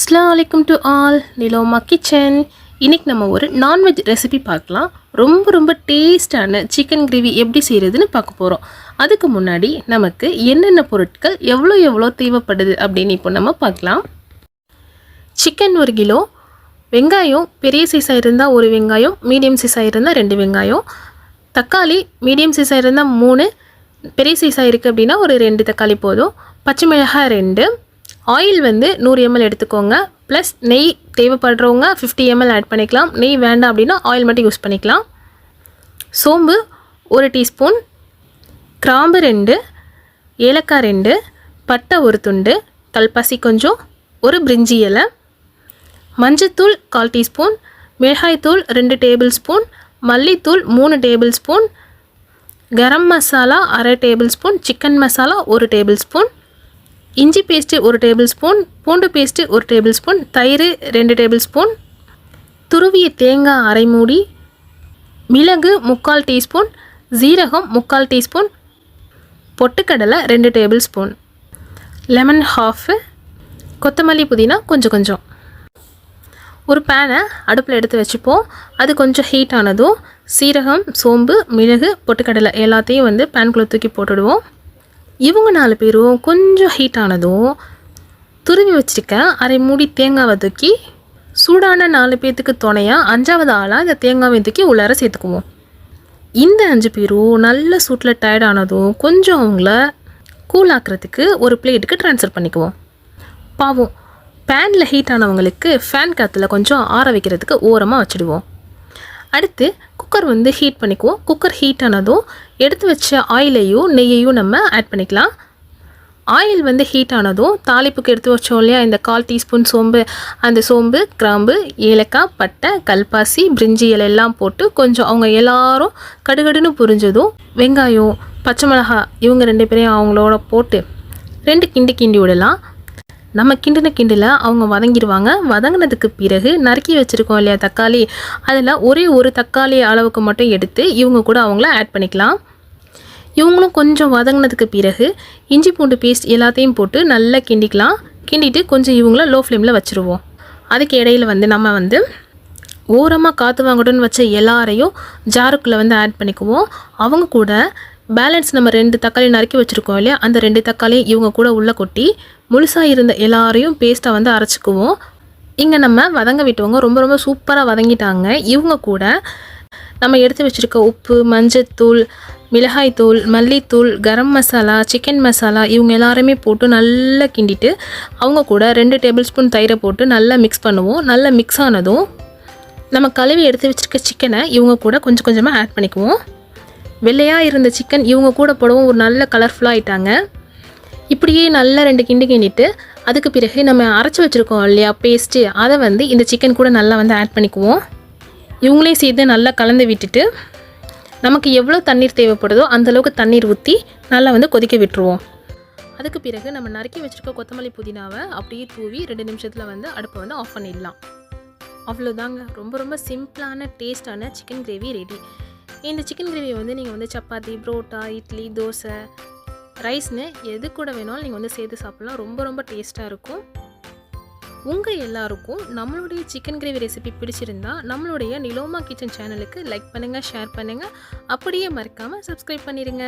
அஸ்ஸலாமு அலைக்கும் to all. நிலோமா kitchen. இன்றைக்கி நம்ம ஒரு நான்வெஜ் ரெசிபி பார்க்கலாம். ரொம்ப டேஸ்டான சிக்கன் கிரேவி எப்படி செய்கிறதுன்னு பார்க்க போகிறோம். அதுக்கு முன்னாடி நமக்கு என்னென்ன பொருட்கள் எவ்வளோ தேவைப்படுது அப்படின்னு இப்போ நம்ம பார்க்கலாம். சிக்கன் 1 கிலோ, வெங்காயம் பெரிய சைஸாக இருந்தால் 1 வெங்காயம், மீடியம் சைஸாக இருந்தால் 2 வெங்காயம், தக்காளி மீடியம் சைஸாக இருந்தால் 3, பெரிய சைஸாக இருக்குது அப்படின்னா ஒரு 2 தக்காளி போதும், பச்சை மிளகாய் 2, ஆயில் வந்து 100 ml எடுத்துக்கோங்க. ப்ளஸ் நெய் தேவைப்படுறவங்க 50 ml ஆட் பண்ணிக்கலாம். நெய் வேண்டாம் அப்படின்னா ஆயில் மட்டும் யூஸ் பண்ணிக்கலாம். சோம்பு 1 டீஸ்பூன், கிராம்பு 2, ஏலக்காய் 2, பட்டை 1 துண்டு, கல்பாசி கொஞ்சம், 1 பிரிஞ்சி இலை, மஞ்சத்தூள் 1/4 டீஸ்பூன், மிளகாய்த்தூள் 2 டேபிள் ஸ்பூன், மல்லித்தூள் 3 tablespoon, garam masala 1/2 tablespoon, chicken masala 1 tablespoon, இஞ்சி பேஸ்ட்டு 1 டேபிள் ஸ்பூன், பூண்டு பேஸ்ட்டு 1 டேபிள் ஸ்பூன், தயிர் 2 டேபிள் ஸ்பூன், துருவிய தேங்காய் அரை மூடி, மிளகு 3/4 டீஸ்பூன், ஜீரகம் 3/4 டீஸ்பூன், பொட்டுக்கடலை 2 டேபிள் ஸ்பூன், லெமன் 1/2, கொத்தமல்லி புதினா கொஞ்சம். ஒரு பேனை அடுப்பில் எடுத்து வச்சுப்போம். அது கொஞ்சம் ஹீட் ஆனதும் சீரகம், சோம்பு, மிளகு, பொட்டுக்கடலை எல்லாத்தையும் வந்து பேனுக்குள்ளே தூக்கி போட்டுடுவோம். இவங்க 4 பேரும் கொஞ்சம் ஹீட் ஆனதும் துருவி வச்சுருக்க அரை மூடி தேங்காவை தூக்கி சூடான 4 பேர்த்துக்கு துணையாக 5வது ஆளாக இந்த தேங்காவை தூக்கி உள்ளார சேர்த்துக்குவோம். இந்த 5 பேரும் நல்ல சூட்டில் டயர்ட் ஆனதும் கொஞ்சம் அவங்கள கூல் ஆக்கிறதுக்கு ஒரு பிளேட்டுக்கு ட்ரான்ஸ்ஃபர் பண்ணிக்குவோம். பாவம் பேனில் ஹீட் ஆனவங்களுக்கு ஃபேன் காற்றுல கொஞ்சம் ஆற வைக்கிறதுக்கு ஓரமாக வச்சுடுவோம். அடுத்து குக்கர் வந்து ஹீட் பண்ணிக்குவோம். குக்கர் ஹீட் ஆனதும் எடுத்து வச்ச ஆயிலையும் நெய்யையும் நம்ம ஆட் பண்ணிக்கலாம். ஆயில் வந்து ஹீட் ஆனதும் தாளிப்புக்கு எடுத்து வச்சோம் இல்லையா, இந்த 1/4 டீஸ்பூன் சோம்பு, அந்த சோம்பு, கிராம்பு, ஏலக்காய், பட்டை, கல்பாசி, பிரிஞ்சி இலை எல்லாம் போட்டு கொஞ்சம் அவங்க எல்லாரும் கடுகடுன்னு புரிஞ்சதும் வெங்காயம், பச்சை மிளகாய் இவங்க 2 பேரையும் அவங்களோட போட்டு 2 கிண்டி விடலாம். நம்ம கிண்டில் அவங்க வதங்கிடுவாங்க. வதங்கினதுக்கு பிறகு நறுக்கி வச்சுருக்கோம் இல்லையா தக்காளி, அதில் ஒரு தக்காளி அளவுக்கு மட்டும் எடுத்து இவங்க கூட அவங்கள ஆட் பண்ணிக்கலாம். இவங்களும் கொஞ்சம் வதங்கினதுக்கு பிறகு இஞ்சி பூண்டு பேஸ்ட் எல்லாத்தையும் போட்டு நல்லா கிண்டிக்கலாம். கிண்டிட்டு கொஞ்சம் இவங்கள லோ ஃப்ளேமில் வச்சுருவோம். அதுக்கு இடையில் வந்து நம்ம வந்து ஓரமாக காற்று வாங்கட்டும்னு வச்ச எல்லாரையும் ஜாருக்குள்ளே வந்து ஆட் பண்ணிக்குவோம். அவங்க கூட பேலன்ஸ் நம்ம 2 தக்காளி நறுக்கி வச்சுருக்கோம் இல்லையா, அந்த 2 தக்காளி இவங்க கூட உள்ளே கொட்டி முழுசாக இருந்த எல்லாரையும் பேஸ்ட்டாக வந்து அரைச்சிக்குவோம். இங்கே நம்ம வதங்க விட்டவங்க ரொம்ப சூப்பராக வதங்கிட்டாங்க. இவங்க கூட நம்ம எடுத்து வச்சுருக்க உப்பு, மஞ்சத்தூள், மிளகாய்த்தூள், மல்லித்தூள், கரம் மசாலா, சிக்கன் மசாலா இவங்க எல்லாருமே போட்டு நல்லா கிண்டிட்டு அவங்க கூட 2 டேபிள் ஸ்பூன் தயிரை போட்டு நல்லா மிக்ஸ் பண்ணுவோம். நல்லா மிக்ஸ் ஆனதும் நம்ம கழுவி எடுத்து வச்சுருக்க சிக்கனை இவங்க கூட கொஞ்சமாக ஆட் பண்ணிக்குவோம். வெள்ளையாக இருந்த சிக்கன் இவங்க கூட போடவும் ஒரு நல்ல கலர்ஃபுல்லாக ஆகிட்டாங்க. இப்படியே நல்லா 2 கிண்டிட்டு அதுக்கு பிறகு நம்ம அரைச்சி வச்சுருக்கோம் இல்லையா பேஸ்ட்டு, அதை வந்து இந்த சிக்கன் கூட நல்லா வந்து ஆட் பண்ணிக்குவோம். இவங்களையும் சேர்த்து நல்லா கலந்து விட்டுட்டு நமக்கு எவ்வளோ தண்ணீர் தேவைப்படுதோ அந்தளவுக்கு தண்ணீர் ஊற்றி நல்லா வந்து கொதிக்க விட்டுருவோம். அதுக்கு பிறகு நம்ம நறுக்கி வச்சுருக்க கொத்தமல்லி புதினாவை அப்படியே தூவி 2 நிமிஷத்தில் வந்து அடுப்பை வந்து ஆஃப் பண்ணிடலாம். அவ்வளோதாங்க. ரொம்ப சிம்பிளான டேஸ்டான சிக்கன் கிரேவி ரெடி. இந்த சிக்கன் கிரேவியை வந்து நீங்கள் வந்து சப்பாத்தி, புரோட்டா, இட்லி, தோசை, ரைஸ்னு எது கூட வேணாலும் நீங்கள் வந்து சேர்த்து சாப்பிட்லாம். ரொம்ப டேஸ்ட்டாக இருக்கும். உங்கள் எல்லாருக்கும் நம்மளுடைய சிக்கன் கிரேவி ரெசிபி பிடிச்சிருந்தா நம்மளுடைய நிலோமா கிச்சன் சேனலுக்கு லைக் பண்ணுங்கள், ஷேர் பண்ணுங்கள், அப்படியே மறக்காமல் சப்ஸ்கிரைப் பண்ணிடுங்க.